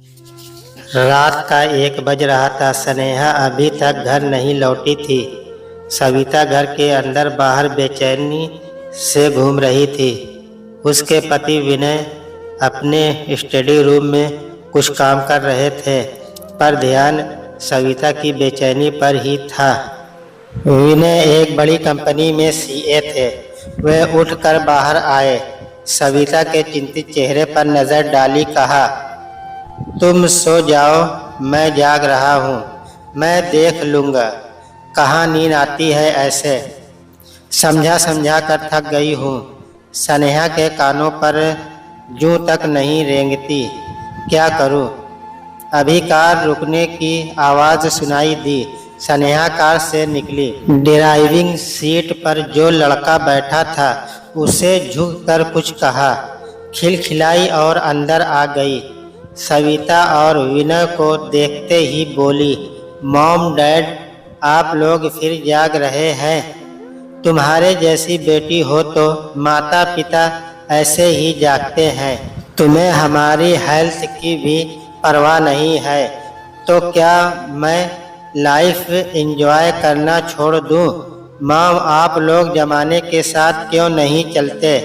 रात का 1 बज रहा था। स्नेहा अभी तक घर नहीं लौटी थी। सविता घर के अंदर बाहर बेचैनी से घूम रही थी। उसके पति विनय अपने स्टडी रूम में कुछ काम कर रहे थे, पर ध्यान सविता की बेचैनी पर ही था। विनय एक बड़ी कंपनी में सीए थे। वे उठकर बाहर आए, सविता के चिंतित चेहरे पर नजर डाली, कहा, तुम सो जाओ, मैं जाग रहा हूँ, मैं देख लूँगा। कहाँ नींद आती है ऐसे, समझा कर थक गई हूँ। स्नेहा के कानों पर जूं तक नहीं रेंगती। क्या करूँ? अभी कार रुकने की आवाज़ सुनाई दी। स्नेहा कार से निकली। ड्राइविंग सीट पर जो लड़का बैठा था उसे झुककर कुछ कहा, खिलखिलाई और अंदर आ गई। सविता और विनय को देखते ही बोली, मॉम डैड, आप लोग फिर जाग रहे हैं? तुम्हारे जैसी बेटी हो तो माता पिता ऐसे ही जागते हैं। तुम्हें हमारी हेल्थ की भी परवाह नहीं है, तो क्या मैं लाइफ एंजॉय करना छोड़ दूं? मॉम, आप लोग जमाने के साथ क्यों नहीं चलते?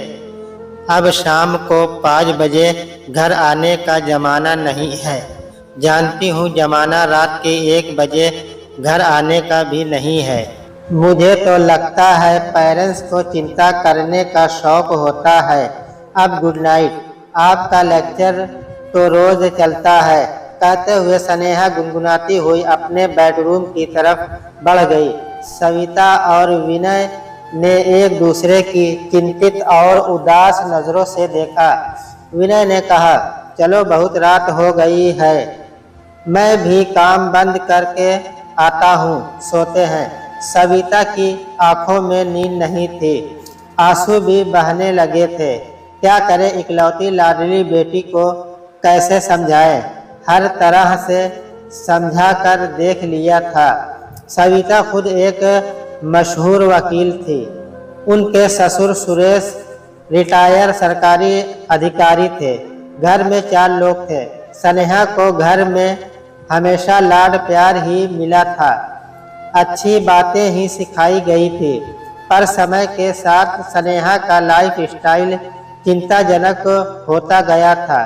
अब शाम को 5 बजे घर आने का जमाना नहीं है। जानती हूँ जमाना रात के 1 बजे घर आने का भी नहीं है। मुझे तो लगता है पेरेंट्स को चिंता करने का शौक होता है। अब गुड नाइट, आपका लेक्चर तो रोज चलता है। कहते हुए स्नेहा गुनगुनाती हुई अपने बेडरूम की तरफ बढ़ गई। सविता और विनय ने एक दूसरे की चिंतित और उदास नजरों से देखा। विनय ने कहा, चलो बहुत रात हो गई है, मैं भी काम बंद करके आता हूँ, सोते हैं। सविता की आंखों में नींद नहीं थी, आंसू भी बहने लगे थे। क्या करे, इकलौती लाडली बेटी को कैसे समझाए? हर तरह से समझा कर देख लिया था। सविता खुद एक मशहूर वकील थी। उनके ससुर सुरेश रिटायर सरकारी अधिकारी थे। घर में 4 लोग थे। स्नेहा को घर में हमेशा लाड प्यार ही मिला था, अच्छी बातें ही सिखाई गई थी। पर समय के साथ स्नेहा का लाइफ स्टाइल चिंताजनक होता गया था।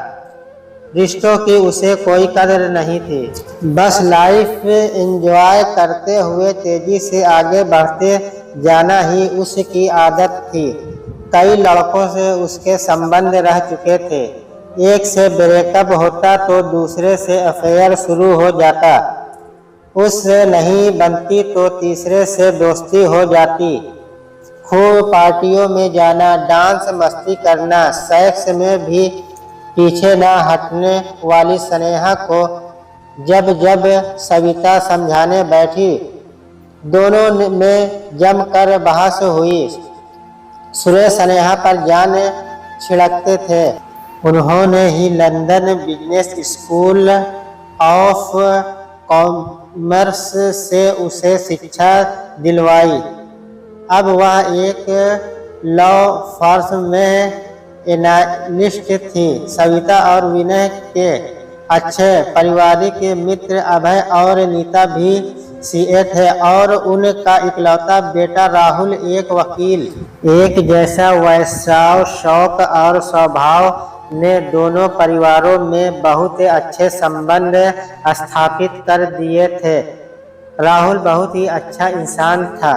रिश्तों की उसे कोई कदर नहीं थी। बस लाइफ एंजॉय करते हुए तेजी से आगे बढ़ते जाना ही उसकी आदत थी। कई लड़कों से उसके संबंध रह चुके थे। एक से ब्रेकअप होता तो दूसरे से अफेयर शुरू हो जाता। उससे नहीं बनती तो तीसरे से दोस्ती हो जाती। खूब पार्टियों में जाना, डांस मस्ती करना, सेक्स में भी पीछे न हटने वाली स्नेहा को जब जब सविता समझाने बैठी, दोनों में जमकर बहस हुई। सुरेश स्नेहा पर जान छिड़कते थे। उन्होंने ही London business school of commerce से उसे शिक्षा दिलवाई। अब वह एक लॉ फर्म में एनालिस्ट थी। सविता और विनय के अच्छे पारिवारिक मित्र अभय और नीता भी सीए थे और उनका इकलौता बेटा राहुल एक वकील। एक जैसा वैश्य शौक और स्वभाव ने दोनों परिवारों में बहुत अच्छे संबंध स्थापित कर दिए थे। राहुल बहुत ही अच्छा इंसान था।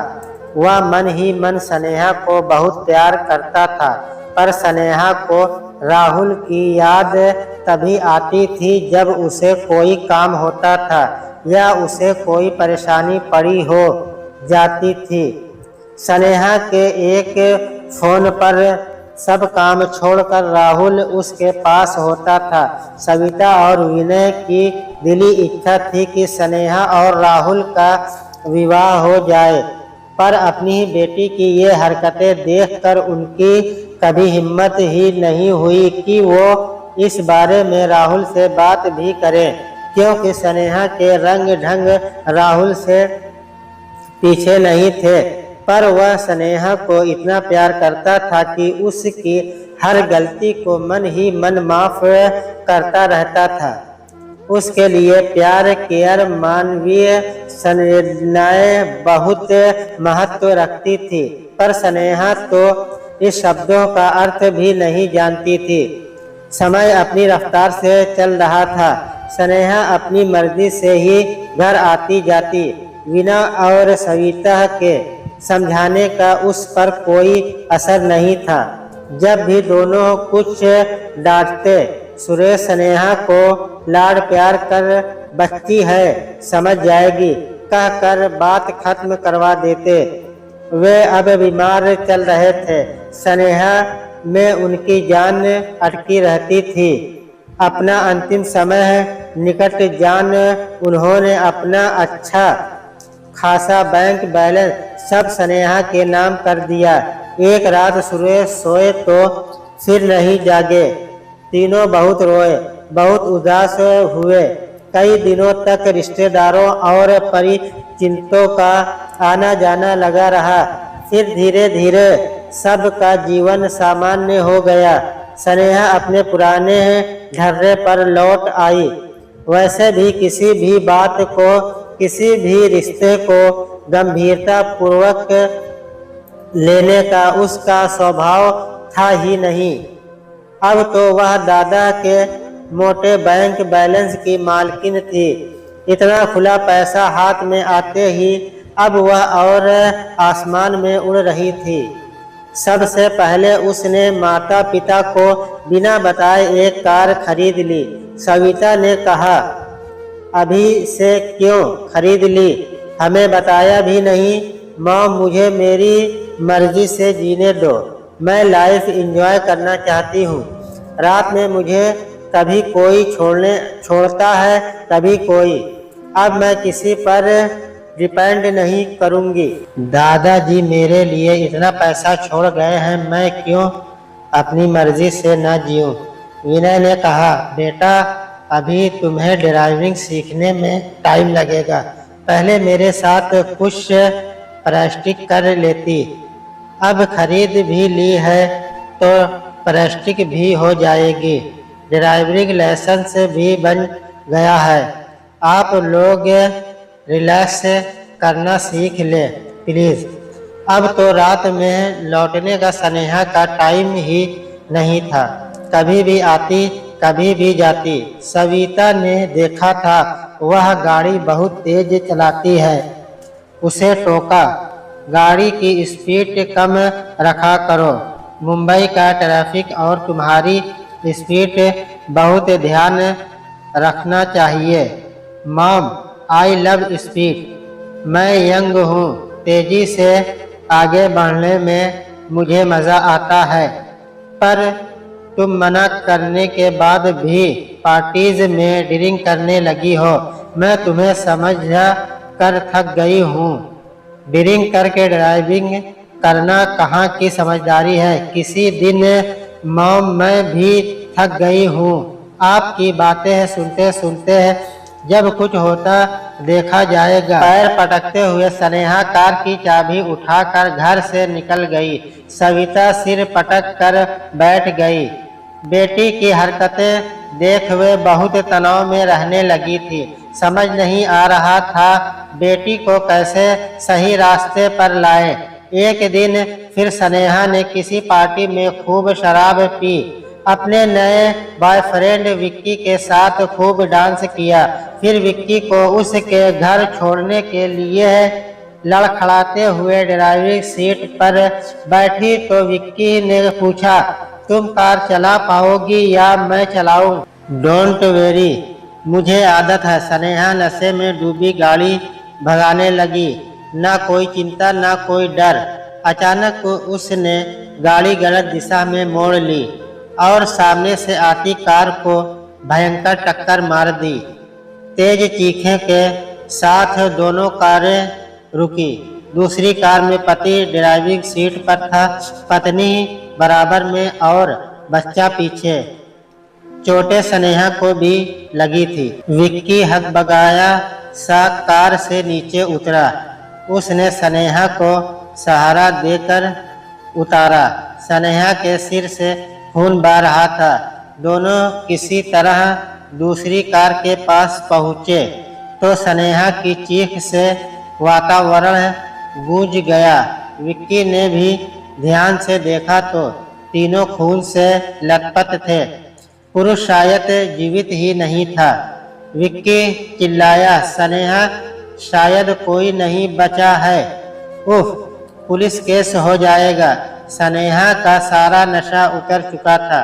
वह मन ही मन स्नेहा को बहुत प्यार करता था, पर स्नेहा को राहुल की याद तभी आती थी जब उसे कोई काम होता था या उसे कोई परेशानी पड़ी हो जाती थी। स्नेहा के एक फोन पर सब काम छोड़कर राहुल उसके पास होता था। सविता और विनय की दिली इच्छा थी कि स्नेहा और राहुल का विवाह हो जाए, पर अपनी बेटी की ये हरकतें देखकर उनकी कभी हिम्मत ही नहीं हुई कि वो इस बारे में राहुल से बात भी करें, क्योंकि स्नेहा के रंग ढंग राहुल से पीछे नहीं थे। पर वह स्नेहा को इतना प्यार करता था कि उसकी हर गलती को मन ही मन माफ करता रहता था। उसके लिए प्यार, केयर, मानवीय संवेदनाएं बहुत महत्व रखती थी। पर स्नेहा तो इस शब्दों का अर्थ भी नहीं जानती थी। समय अपनी रफ्तार से चल रहा था। स्नेहा अपनी मर्जी से ही घर आती जाती। वीना और सविता के समझाने का उस पर कोई असर नहीं था। जब भी दोनों कुछ डांटते, सुरेश स्नेहा को लाड प्यार कर बच्ची है, समझ जाएगी कहकर बात खत्म करवा देते। वे अब बीमार चल रहे थे। स्नेहा में उनकी जान अटकी रहती थी। अपना अंतिम समय निकट जान उन्होंने अपना अच्छा खासा बैंक बैलेंस सब स्नेहा के नाम कर दिया। एक रात सुरेश सोए तो फिर नहीं जागे। तीनों बहुत रोए, बहुत उदास हुए। कई दिनों तक रिश्तेदारों और परिचितों का आना जाना लगा रहा। फिर धीरे धीरे सबका जीवन सामान्य हो गया। स्नेहा अपने पुराने ढर्रे पर लौट आई। वैसे भी किसी भी बात को, किसी भी रिश्ते को गंभीरता पूर्वक लेने का उसका स्वभाव था ही नहीं। अब तो वह दादा के मोटे बैंक बैलेंस की मालकिन थी। इतना खुला पैसा हाथ में आते ही अब वह और आसमान में उड़ रही थी। सबसे पहले उसने माता पिता को बिना बताए एक कार खरीद ली। सविता ने कहा, अभी से क्यों खरीद ली, हमें बताया भी नहीं। मॉम, मुझे मेरी मर्जी से जीने दो, मैं लाइफ एंजॉय करना चाहती हूँ। रात में मुझे कभी कोई छोड़ता है, कभी कोई। अब मैं किसी पर डिपेंड नहीं करूँगी। दादाजी मेरे लिए इतना पैसा छोड़ गए हैं, मैं क्यों अपनी मर्जी से न जीऊँ। विनय ने कहा, बेटा अभी तुम्हें ड्राइविंग सीखने में टाइम लगेगा। पहले मेरे साथ कुछ प्रैक्टिस कर लेती। अब खरीद भी ली है तो प्रैक्टिस भी हो जाएगी। ड्राइविंग लाइसेंस भी बन गया है। आप लोग रिलैक्स करना सीख ले प्लीज़। अब तो रात में लौटने का स्नेहा का टाइम ही नहीं था। कभी भी आती, कभी भी जाती। सविता ने देखा था वह गाड़ी बहुत तेज चलाती है। उसे टोका, गाड़ी की स्पीड कम रखा करो। मुंबई का ट्रैफिक और तुम्हारी स्पीड बहुत ध्यान रखना चाहिए। Mom, I love speed. मैं यंग हूँ, तेजी से आगे बढ़ने में मुझे मज़ा आता है। पर तुम मना करने के बाद भी पार्टीज में ड्रिंक करने लगी हो। मैं तुम्हें समझ कर थक गई हूँ। ड्रिंक करके ड्राइविंग करना कहाँ की समझदारी है। किसी दिन मॉम, मैं भी थक गई हूँ। आपकी बातें सुनते सुनते जब कुछ होता देखा जाएगा। पैर पटकते हुए स्नेहा कार की चाबी उठाकर घर से निकल गई। सविता सिर पटक कर बैठ गई। बेटी की हरकतें देख वे बहुत तनाव में रहने लगी थी। समझ नहीं आ रहा था बेटी को कैसे सही रास्ते पर लाए। एक दिन फिर स्नेहा ने किसी पार्टी में खूब शराब पी। अपने नए बॉयफ्रेंड विक्की के साथ खूब डांस किया। फिर विक्की को उसके घर छोड़ने के लिए लड़खड़ाते हुए ड्राइविंग सीट पर बैठी तो विक्की ने पूछा, तुम कार चला पाओगी या मैं चलाऊं? डोंट वेरी, मुझे आदत है। स्नेहा नशे में डूबी गाड़ी भगाने लगी। ना कोई चिंता, ना कोई डर। अचानक उसने गाड़ी गलत दिशा में मोड़ ली और सामने से आती कार को भयंकर टक्कर मार दी। तेज चीखें के साथ दोनों कारें रुकी। दूसरी कार में पति ड्राइविंग सीट पर था, पत्नी बराबर में और बच्चा पीछे। चोटें स्नेहा को भी लगी थी। विक्की हकबकाया सा कार से नीचे उतरा। उसने स्नेहा को सहारा देकर उतारा। स्नेहा के सिर से खून बह रहा था। दोनों किसी तरह दूसरी कार के पास पहुंचे तो स्नेहा की चीख से वातावरण गूंज गया। विक्की ने भी ध्यान से देखा तो तीनों खून से लथपथ थे। पुरुष शायद जीवित ही नहीं था। विक्की चिल्लाया, स्नेहा, शायद कोई नहीं बचा है। उफ, पुलिस केस हो जाएगा। स्नेहा का सारा नशा उतर चुका था।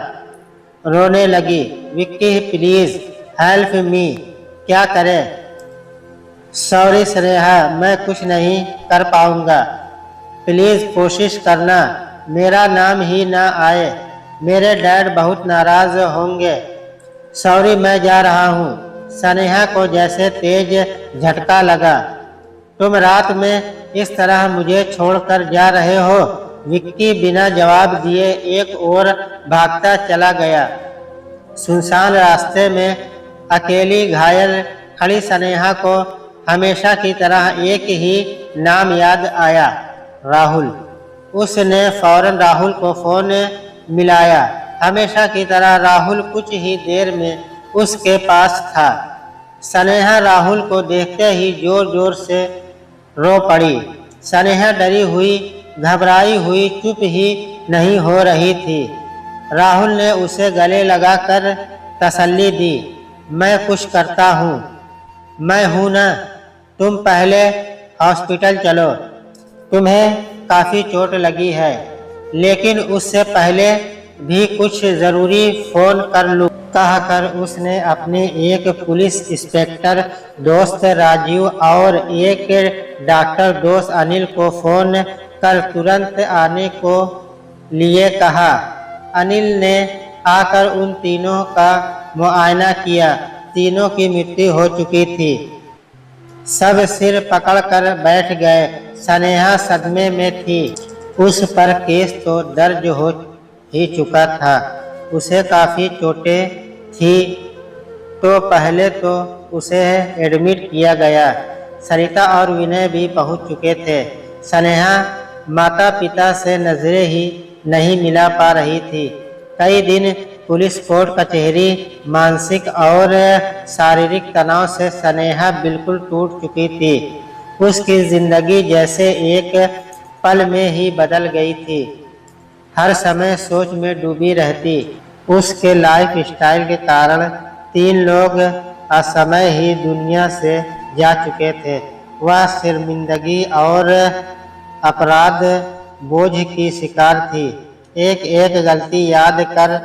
रोने लगी। Vicky, please help me. क्या करें? सॉरी स्नेहा, मैं कुछ नहीं कर पाऊंगा। प्लीज कोशिश करना, मेरा नाम ही ना आए। मेरे डैड बहुत नाराज होंगे। सॉरी, मैं जा रहा हूँ। स्नेहा को जैसे तेज झटका लगा। तुम रात में इस तरह मुझे छोड़कर जा रहे हो? विक्की बिना जवाब दिए एक ओर भागता चला गया। सुनसान रास्ते में अकेली घायल खड़ी स्नेहा को हमेशा की तरह एक ही नाम याद आया, राहुल। उसने फौरन राहुल को फोन मिलाया। हमेशा की तरह राहुल कुछ ही देर में उसके पास था। स्नेहा राहुल को देखते ही जोर जोर से रो पड़ी। स्नेहा डरी हुई, घबराई हुई चुप ही नहीं हो रही थी। राहुल ने उसे गले लगाकर तसल्ली दी। मैं कुछ करता हूँ, मैं हूँ ना। तुम पहले हॉस्पिटल चलो, तुम्हें काफ़ी चोट लगी है, लेकिन उससे पहले भी कुछ ज़रूरी फ़ोन कर लूँ। कहकर उसने अपने एक पुलिस इंस्पेक्टर दोस्त राजीव और एक डॉक्टर दोस्त अनिल को फ़ोन कर तुरंत आने को लिए कहा। अनिल ने आकर उन तीनों का मुआयना किया। तीनों की मृत्यु हो चुकी थी। सब सिर पकड़कर बैठ गए। स्नेहा सदमे में थी। उस पर केस तो दर्ज हो ही चुका था। उसे काफ़ी चोटें थी तो पहले तो उसे एडमिट किया गया। सरिता और विनय भी पहुंच चुके थे। स्नेहा माता पिता से नजरें ही नहीं मिला पा रही थी। कई दिन पुलिस कोर्ट कचहरी, मानसिक और शारीरिक तनाव से स्नेहा बिल्कुल टूट चुकी थी। उसकी जिंदगी जैसे एक पल में ही बदल गई थी। हर समय सोच में डूबी रहती। उसके लाइफ स्टाइल के कारण 3 लोग असमय ही दुनिया से जा चुके थे। वह शर्मिंदगी और अपराध बोझ की शिकार थी। एक एक गलती याद कर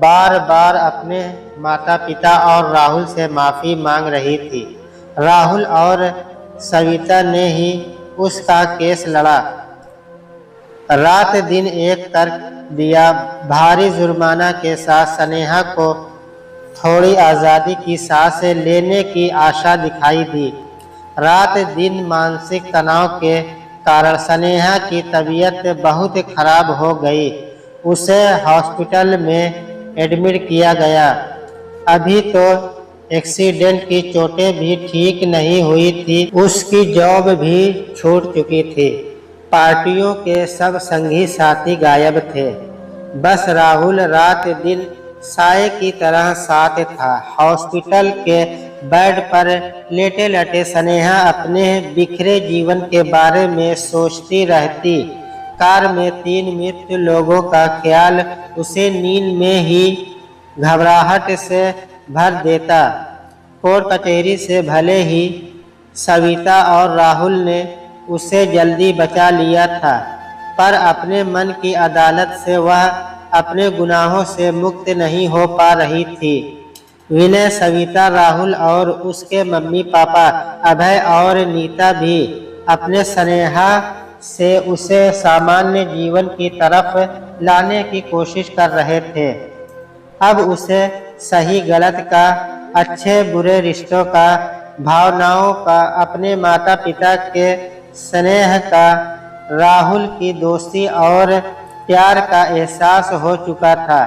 बार बार अपने माता पिता और राहुल से माफ़ी मांग रही थी। राहुल और सविता ने ही उसका केस लड़ा। रात दिन एक कर दिया। भारी जुर्माना के साथ स्नेहा को थोड़ी आज़ादी की सांसें लेने की आशा दिखाई दी। रात दिन मानसिक तनाव के कारण स्नेहा की तबीयत बहुत खराब हो गई। उसे हॉस्पिटल में एडमिट किया गया। अभी तो एक्सीडेंट की चोटें भी ठीक नहीं हुई थी। उसकी जॉब भी छूट चुकी थी। पार्टियों के सब संगी साथी गायब थे। बस राहुल रात दिन साए की तरह साथ था। हॉस्पिटल के बेड पर लेटे लेटे स्नेहा अपने बिखरे जीवन के बारे में सोचती रहती। कार में 3 मृत लोगों का ख्याल उसे नींद में ही घबराहट से भर देता। कोर्ट कचहरी से भले ही सविता और राहुल ने उसे जल्दी बचा लिया था, पर अपने मन की अदालत से वह अपने गुनाहों से मुक्त नहीं हो पा रही थी। विनय, सविता, राहुल और उसके मम्मी पापा अभय और नीता भी अपने स्नेहा से उसे सामान्य जीवन की तरफ लाने की कोशिश कर रहे थे। अब उसे सही गलत का, अच्छे बुरे रिश्तों का, भावनाओं का, अपने माता पिता के स्नेह का, राहुल की दोस्ती और प्यार का एहसास हो चुका था।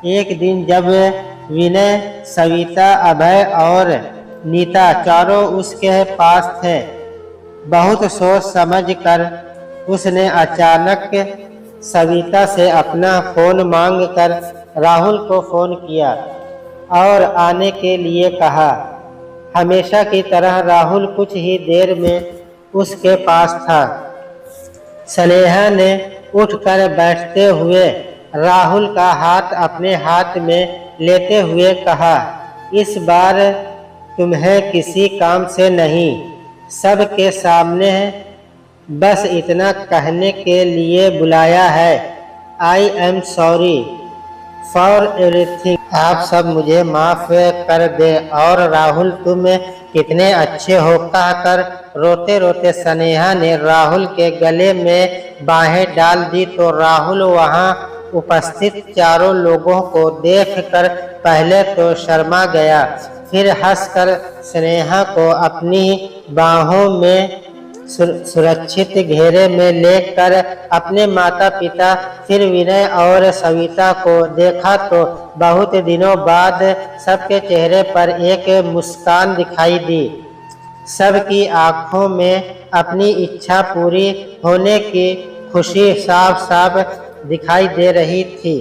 एक दिन जब विनय, सविता, अभय और नीता चारों उसके पास थे, बहुत सोच समझ कर उसने अचानक सविता से अपना फ़ोन मांगकर राहुल को फ़ोन किया। और आने के लिए कहा। हमेशा की तरह राहुल कुछ ही देर में उसके पास था। स्नेहा ने उठकर बैठते हुए राहुल का हाथ अपने हाथ में लेते हुए कहा, इस बार तुम्हें किसी काम से नहीं, सबके सामने बस इतना कहने के लिए बुलाया है। I am sorry for everything. आप सब मुझे माफ कर दे। और राहुल तुम कितने अच्छे हो, कहकर रोते रोते स्नेहा ने राहुल के गले में बाहें डाल दी तो राहुल वहां उपस्थित चारों लोगों को देखकर पहले तो शर्मा गया, फिर हंसकर स्नेहा को अपनी बाहों में सुरक्षित घेरे में लेकर अपने माता पिता फिर विनय और सविता को देखा तो बहुत दिनों बाद सबके चेहरे पर एक मुस्कान दिखाई दी। सबकी आंखों में अपनी इच्छा पूरी होने की खुशी साफ साफ दिखाई दे रही थी।